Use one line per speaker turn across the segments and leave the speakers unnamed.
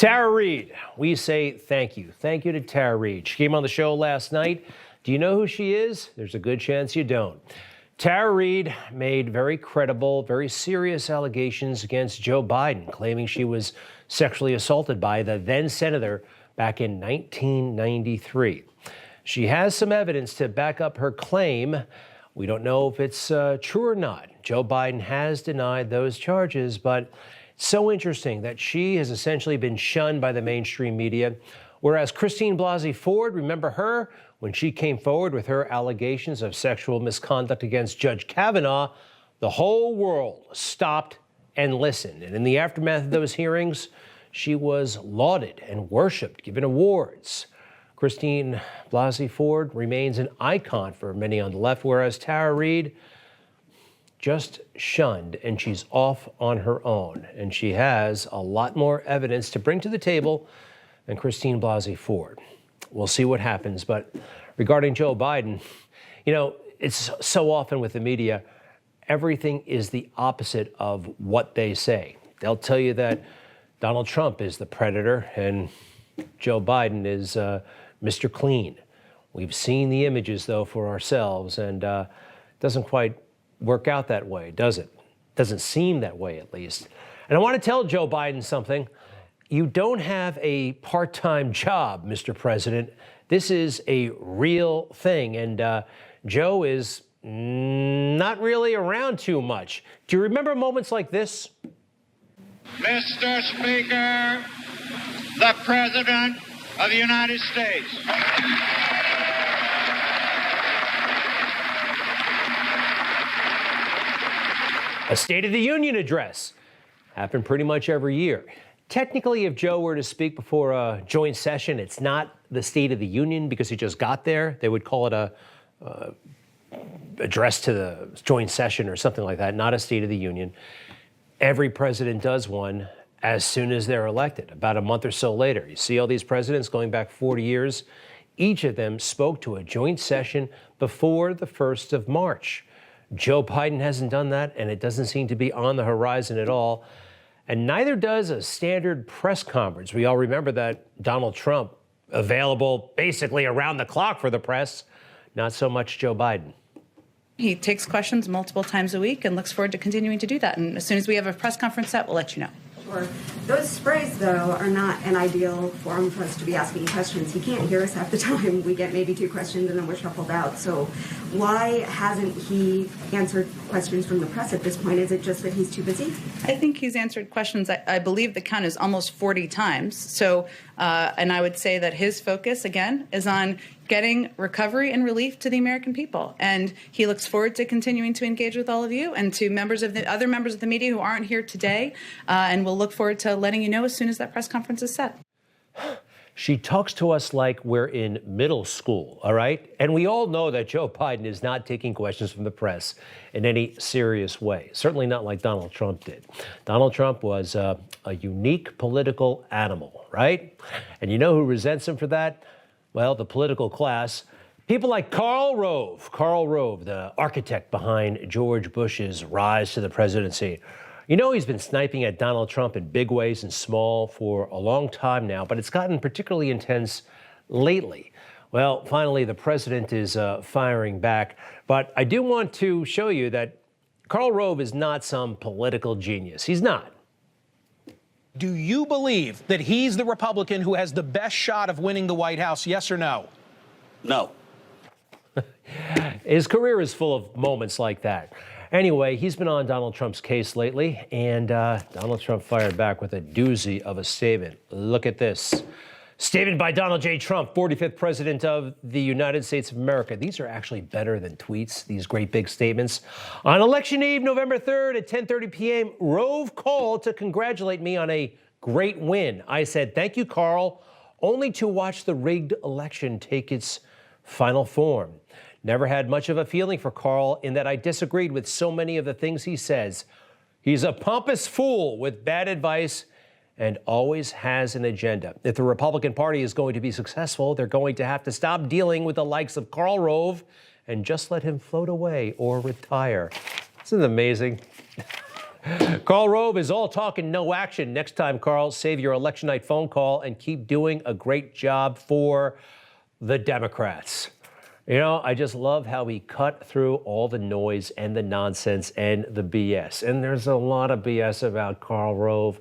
Tara Reid, we say thank you. Thank you to Tara Reid. She came on the show last night. Do you know who she is? There's a good chance you don't. Tara Reid made very credible, very serious allegations against Joe Biden, claiming she was sexually assaulted by the then senator back in 1993. She has some evidence to back up her claim. We don't know if it's true or not. Joe Biden has denied those charges, but it's so interesting that she has essentially been shunned by the mainstream media, whereas Christine Blasey Ford, remember her? When she came forward with her allegations of sexual misconduct against Judge Kavanaugh, the whole world stopped and listened. And in the aftermath of those hearings, she was lauded and worshiped, given awards. Christine Blasey Ford remains an icon for many on the left, whereas Tara Reid just shunned, and she's off on her own. And she has a lot more evidence to bring to the table than Christine Blasey Ford. We'll see what happens. But regarding Joe Biden, you know, it's so often with the media, everything is the opposite of what they say. They'll tell you that Donald Trump is the predator and Joe Biden is Mr. Clean. We've seen the images, though, for ourselves, and it doesn't quite work out that way, does it? Doesn't seem that way, at least. And I want to tell Joe Biden something. You don't have a part-time job, Mr. President. This is a real thing, and Joe is not really around too much. Do you remember moments like this?
Mr. Speaker, the President of the United States.
A State of the Union address happened pretty much every year. Technically, if Joe were to speak before a joint session, it's not the State of the Union because he just got there. They would call it a address to the joint session or something like that, not a State of the Union. Every president does one as soon as they're elected, about a month or so later. You see all these presidents going back 40 years. Each of them spoke to a joint session before the 1st of March. Joe Biden hasn't done that, and it doesn't seem to be on the horizon at all. And neither does a standard press conference. We all remember that Donald Trump, available basically around the clock for the press, not so much Joe Biden.
He takes questions multiple times a week and looks forward to continuing to do that. And as soon as we have a press conference set, we'll let you know.
Sure. Those sprays, though, are not an ideal forum for us to be asking questions. He can't hear us half the time. We get maybe 2 questions and then we're shuffled out. So why hasn't he answered questions from the press at this point? Is it just that he's too busy?
I think he's answered questions, I believe the count is almost 40 times. So, and I would say that his focus, again, is on getting recovery and relief to the American people. And he looks forward to continuing to engage with all of you and to other members of the media who aren't here today. And we'll look forward to letting you know as soon as that press conference is set.
She talks to us like we're in middle school, all right? And we all know that Joe Biden is not taking questions from the press in any serious way, certainly not like Donald Trump did. Donald Trump was a unique political animal, right? And you know who resents him for that? Well, the political class. People like Karl Rove. Karl Rove, the architect behind George Bush's rise to the presidency. You know, he's been sniping at Donald Trump in big ways and small for a long time now, but it's gotten particularly intense lately. Well, finally, the president is firing back. But I do want to show you that Karl Rove is not some political genius. He's not.
Do you believe that he's the Republican who has the best shot of winning the White House, yes or no?
No.
His career is full of moments like that. Anyway, he's been on Donald Trump's case lately, and Donald Trump fired back with a doozy of a statement. Look at this. Statement by Donald J. Trump, 45th President of the United States of America. These are actually better than tweets, these great big statements. On election eve, November 3rd at 10:30 p.m., Rove called to congratulate me on a great win. I said, thank you, Karl, only to watch the rigged election take its final form. Never had much of a feeling for Karl in that I disagreed with so many of the things he says. He's a pompous fool with bad advice and always has an agenda. If the Republican Party is going to be successful, they're going to have to stop dealing with the likes of Karl Rove and just let him float away or retire. Isn't it amazing? Karl Rove is all talk and no action. Next time, Karl, save your election night phone call and keep doing a great job for the Democrats. You know, I just love how he cut through all the noise and the nonsense and the BS. And there's a lot of BS about Karl Rove.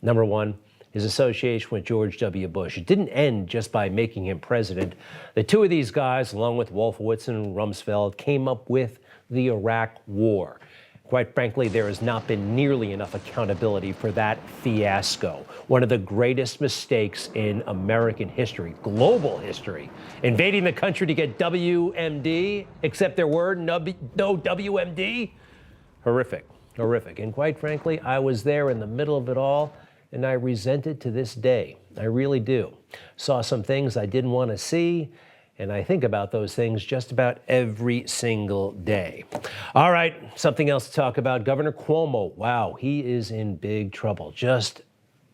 Number one, his association with George W. Bush. It didn't end just by making him president. The two of these guys, along with Wolfowitz and Rumsfeld, came up with the Iraq War. Quite frankly, there has not been nearly enough accountability for that fiasco. One of the greatest mistakes in American history, global history. Invading the country to get WMD, except there were no WMD. Horrific, horrific. And quite frankly, I was there in the middle of it all, and I resent it to this day. I really do. Saw some things I didn't want to see, and I think about those things just about every single day. All right, something else to talk about. Governor Cuomo, wow, he is in big trouble, just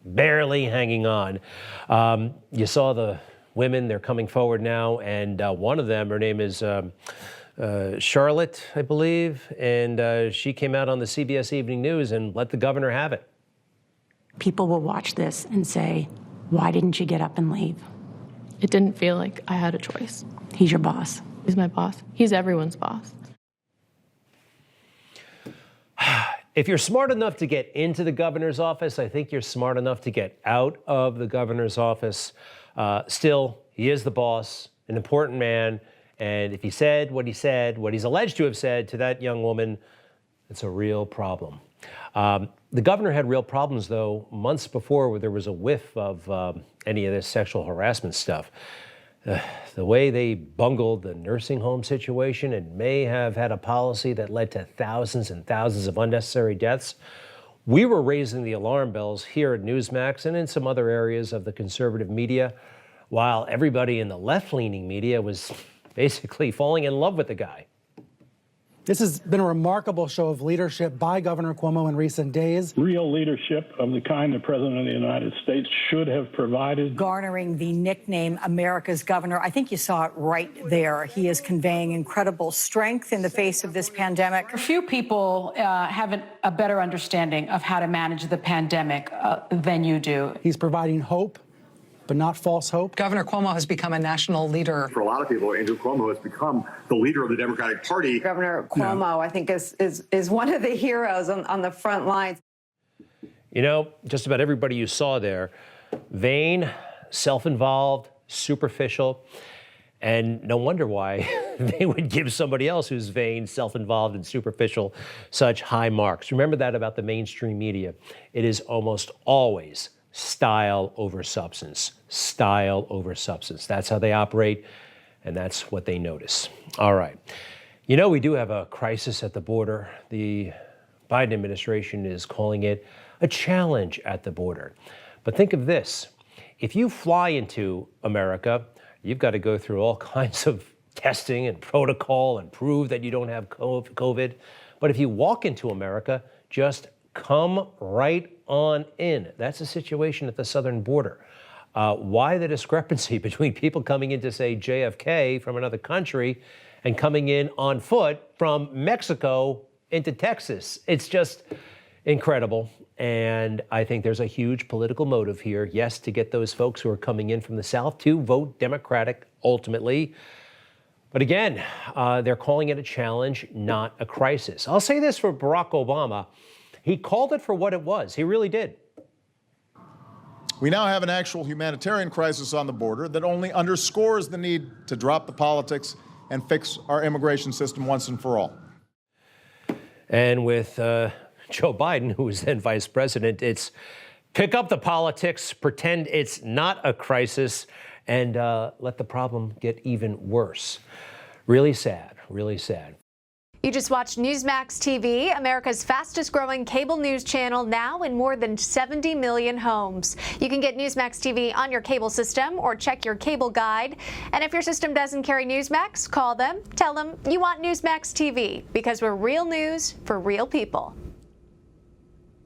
barely hanging on. You saw the women, they're coming forward now, and one of them, her name is Charlotte, I believe, and she came out on the CBS Evening News and let the governor have it.
People will watch this and say, why didn't you get up and leave?
It didn't feel like I had a choice.
He's your boss.
He's my boss. He's everyone's boss.
If you're smart enough to get into the governor's office, I think you're smart enough to get out of the governor's office. Still, he is the boss, an important man, and if he said, what he's alleged to have said to that young woman, it's a real problem. The governor had real problems, though, months before where there was a whiff of any of this sexual harassment stuff. The way they bungled the nursing home situation and may have had a policy that led to thousands and thousands of unnecessary deaths. We were raising the alarm bells here at Newsmax and in some other areas of the conservative media, while everybody in the left-leaning media was basically falling in love with the guy.
This has been a remarkable show of leadership by Governor Cuomo in recent days.
Real leadership of the kind the President of the United States should have provided.
Garnering the nickname America's Governor, I think you saw it right there. He is conveying incredible strength in the face of this pandemic.
Few people have a better understanding of how to manage the pandemic than you do.
He's providing hope, but not false hope.
Governor Cuomo has become a national leader.
For a lot of people, Andrew Cuomo has become the leader of the Democratic Party.
Governor Cuomo, I think, is one of the heroes on the front lines.
You know, just about everybody you saw there, vain, self-involved, superficial, and no wonder why they would give somebody else who's vain, self-involved, and superficial such high marks. Remember that about the mainstream media. It is almost always style over substance, style over substance. That's how they operate, and that's what they notice. All right. You know, we do have a crisis at the border. The Biden administration is calling it a challenge at the border. But think of this. If you fly into America, you've got to go through all kinds of testing and protocol and prove that you don't have COVID. But if you walk into America, just come right on in. That's the situation at the southern border. Why the discrepancy between people coming into, say, JFK from another country and coming in on foot from Mexico into Texas? It's just incredible. And I think there's a huge political motive here, yes, to get those folks who are coming in from the South to vote Democratic ultimately. But again, they're calling it a challenge, not a crisis. I'll say this for Barack Obama. He called it for what it was. He really did.
We now have an actual humanitarian crisis on the border that only underscores the need to drop the politics and fix our immigration system once and for all.
And with Joe Biden, who was then vice president, it's pick up the politics, pretend it's not a crisis, and let the problem get even worse. Really sad, really sad.
You just watched Newsmax TV, America's fastest growing cable news channel, now in more than 70 million homes. You can get Newsmax TV on your cable system or check your cable guide. And if your system doesn't carry Newsmax, call them, tell them you want Newsmax TV, because we're real news for real people.